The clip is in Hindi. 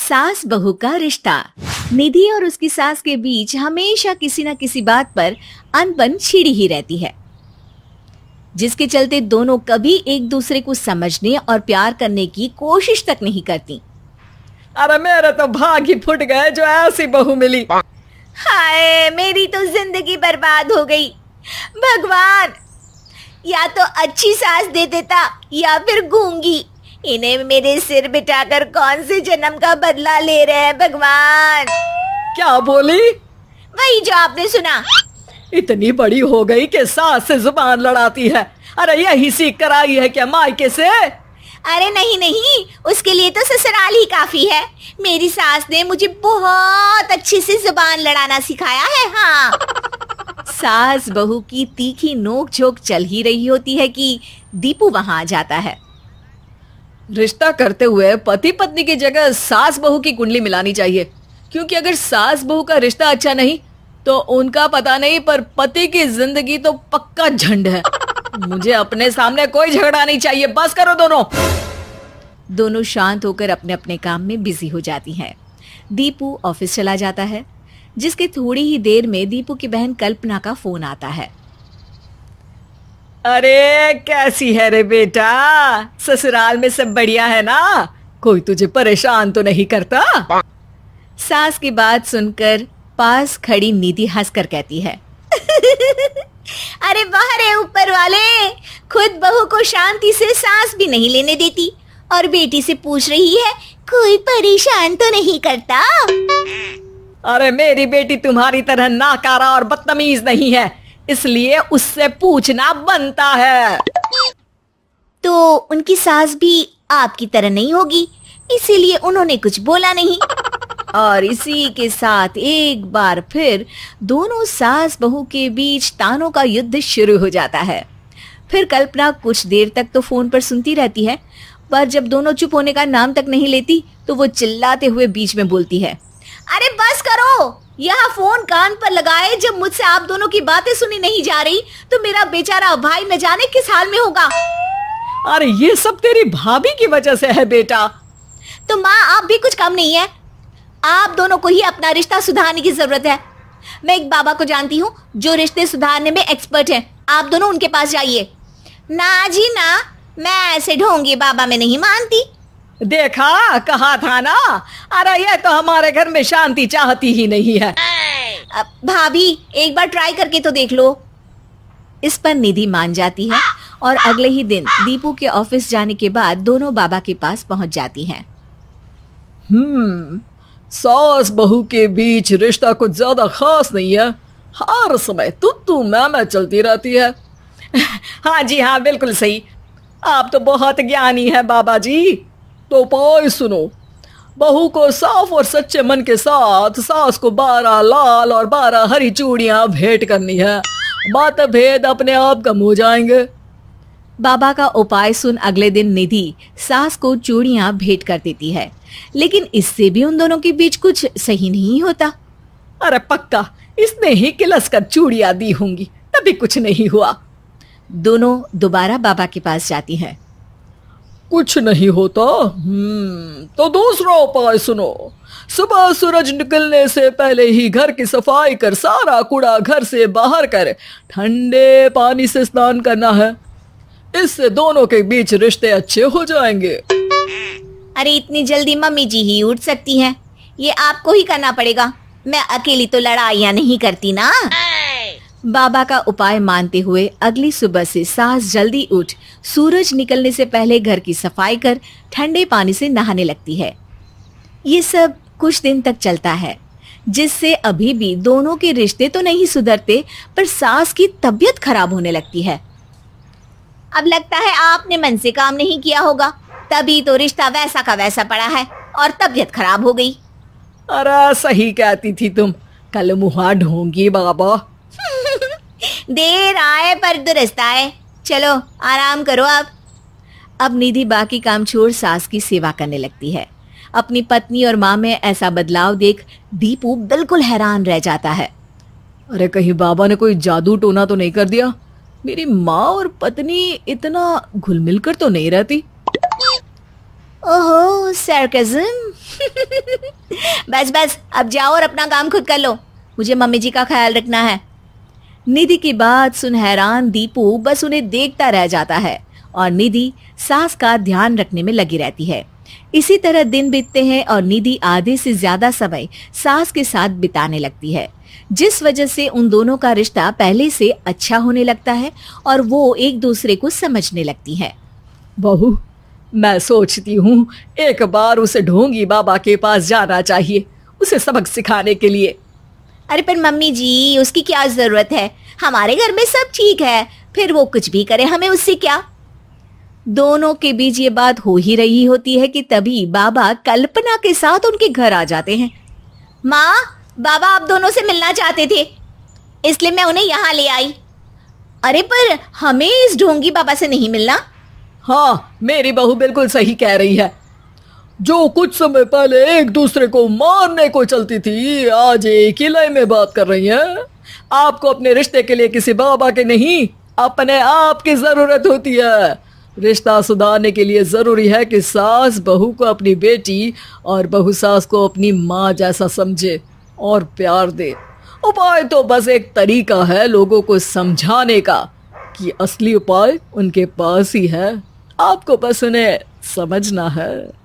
सास बहू का रिश्ता। निधि और उसकी सास के बीच हमेशा किसी न किसी बात पर अनबन छिड़ी ही रहती है, जिसके चलते दोनों कभी एक दूसरे को समझने और प्यार करने की कोशिश तक नहीं करती। अरे मेरे तो भाग ही फुट गए जो ऐसी बहू मिली। हाय, मेरी तो जिंदगी बर्बाद हो गई। भगवान, या तो अच्छी सास दे देता या फिर गूंगी। इन्हें मेरे सिर बिठाकर कौन से जन्म का बदला ले रहे हैं भगवान। क्या बोली? वही जो आपने सुना। इतनी बड़ी हो गई कि सास से जुबान लड़ाती है। अरे यही सीख कर आई है क्या मायके से? अरे नहीं नहीं, उसके लिए तो ससुराल ही काफी है। मेरी सास ने मुझे बहुत अच्छे से जुबान लड़ाना सिखाया है। हाँ। सास बहू की तीखी नोक झोंक चल ही रही होती है कि दीपू वहां आ जाता है। रिश्ता करते हुए पति पत्नी की जगह सास बहू की कुंडली मिलानी चाहिए, क्योंकि अगर सास बहू का रिश्ता अच्छा नहीं तो उनका पता नहीं, पर पति की जिंदगी तो पक्का झंड है। मुझे अपने सामने कोई झगड़ा नहीं चाहिए। बस करो दोनों। दोनों शांत होकर अपने अपने काम में बिजी हो जाती हैं। दीपू ऑफिस चला जाता है, जिसके थोड़ी ही देर में दीपू की बहन कल्पना का फोन आता है। अरे कैसी है रे बेटा? ससुराल में सब बढ़िया है ना? कोई तुझे परेशान तो नहीं करता? सास की बात सुनकर पास खड़ी निधि हंसकर कहती है अरे वाह रे ऊपर वाले, खुद बहू को शांति से सांस भी नहीं लेने देती और बेटी से पूछ रही है कोई परेशान तो नहीं करता। अरे मेरी बेटी तुम्हारी तरह नाकारा और बदतमीज नहीं है, इसलिए उससे पूछना बनता है। तो उनकी सास भी आपकी तरह नहीं होगी, इसीलिए उन्होंने कुछ बोला नहीं। और इसी के साथ एक बार फिर दोनों सास बहू के बीच तानों का युद्ध शुरू हो जाता है। फिर कल्पना कुछ देर तक तो फोन पर सुनती रहती है, पर जब दोनों चुप होने का नाम तक नहीं लेती तो वो चिल्लाते हुए बीच में बोलती है, अरे बस करो, यहाँ फोन कान पर लगाए। जब मुझसे आप दोनों की बातें सुनी नहीं जा रही तो मेरा बेचारा भाई न जाने किस हाल में होगा। अरे ये सब तेरी भाभी की वजह से है बेटा। तो माँ, आप भी कुछ कम नहीं है। आप दोनों को ही अपना रिश्ता सुधारने की जरूरत है। मैं एक बाबा को जानती हूँ जो रिश्ते सुधारने में एक्सपर्ट है। आप दोनों उनके पास जाइए। ना जी ना, मैं ऐसे ढोंगी बाबा में नहीं मानती। देखा, कहा था ना। अरे ये तो हमारे घर में शांति चाहती ही नहीं है। भाभी, एक बार ट्राई करके तो देख लो। इस पर निधि मान जाती है और अगले ही दिन दीपू के ऑफिस जाने के बाद दोनों बाबा के पास पहुंच जाती हैं। सास बहू के बीच रिश्ता कुछ ज्यादा खास नहीं है। हर समय तू मैं चलती रहती है। हाँ जी हाँ, बिल्कुल सही। आप तो बहुत ज्ञानी है बाबा जी। तो पाई सुनो, बहू को साफ और सच्चे मन के साथ सास को 12 लाल और 12 हरी चूड़ियां भेंट करनी है। मतभेद अपने आप कम हो जाएंगे। बाबा का उपाय सुन अगले दिन निधि सास को चूड़ियां भेंट कर देती है, लेकिन इससे भी उन दोनों के बीच कुछ सही नहीं होता। अरे पक्का इसने ही किलस कर चूड़ियां दी होंगी, तभी कुछ नहीं हुआ। दोनों दोबारा बाबा के पास जाती हैं। कुछ नहीं होता। तो दूसरा उपाय सुनो। सुबह सूरज निकलने से पहले ही घर की सफाई कर सारा कूड़ा घर से बाहर कर ठंडे पानी से स्नान करना है। इससे दोनों के बीच रिश्ते अच्छे हो जाएंगे। अरे इतनी जल्दी मम्मी जी ही उठ सकती हैं? ये आपको ही करना पड़ेगा। मैं अकेली तो लड़ाइयाँ नहीं करती ना। बाबा का उपाय मानते हुए अगली सुबह से सास जल्दी उठ सूरज निकलने से पहले घर की सफाई कर ठंडे पानी से नहाने लगती है। ये सब कुछ दिन तक चलता है, जिससे अभी भी दोनों के रिश्ते तो नहीं सुधरते, पर सास की तबीयत खराब होने लगती है। अब लगता है आपने मन से काम नहीं किया होगा, तभी तो रिश्ता वैसा का वैसा पड़ा है और तबीयत खराब हो गई। अरे सही कहती थी तुम, कल मुहा ढोंगी बाबा। देर आए पर दुरुस्त आए। चलो आराम करो अब निधि बाकी काम छोड़ सास की सेवा करने लगती है। अपनी पत्नी और माँ में ऐसा बदलाव देख दीपू बिल्कुल हैरान रह जाता है। अरे कहीं बाबा ने कोई जादू टोना तो नहीं कर दिया? मेरी माँ और पत्नी इतना घुल मिल कर तो नहीं रहती। ओहो, सरकज़म। बस बस, अब जाओ और अपना काम खुद कर लो, मुझे मम्मी जी का ख्याल रखना है। निधि की बात सुन हैरान दीपू बस उन्हें देखता रह जाता है और निधि सास का ध्यान रखने में लगी रहती है। इसी तरह दिन बीतते हैं और निधि आधे से ज्यादा समय सास के साथ बिताने लगती है, जिस वजह से उन दोनों का रिश्ता पहले से अच्छा होने लगता है और वो एक दूसरे को समझने लगती है। बहू, मैं सोचती हूँ एक बार उसे ढोंगी बाबा के पास जाना चाहिए, उसे सबक सिखाने के लिए। अरे पर मम्मी जी, उसकी क्या जरूरत है, हमारे घर में सब ठीक है, फिर वो कुछ भी करे, हमें उससे क्या। दोनों के बीच ये बात हो ही रही होती है कि तभी बाबा कल्पना के साथ उनके घर आ जाते हैं। माँ, बाबा आप दोनों से मिलना चाहते थे, इसलिए मैं उन्हें यहाँ ले आई। अरे पर हमें इस ढोंगी बाबा से नहीं मिलना। हाँ, मेरी बहू बिल्कुल सही कह रही है। जो कुछ समय पहले एक दूसरे को मारने को चलती थी, आज एक ही लय में बात कर रही है। आपको अपने रिश्ते के लिए किसी बाबा के नहीं, अपने आप की जरूरत होती है। रिश्ता सुधारने के लिए जरूरी है कि सास बहू को अपनी बेटी और बहू सास को अपनी माँ जैसा समझे और प्यार दे। उपाय तो बस एक तरीका है लोगों को समझाने का कि असली उपाय उनके पास ही है, आपको बस उन्हें समझना है।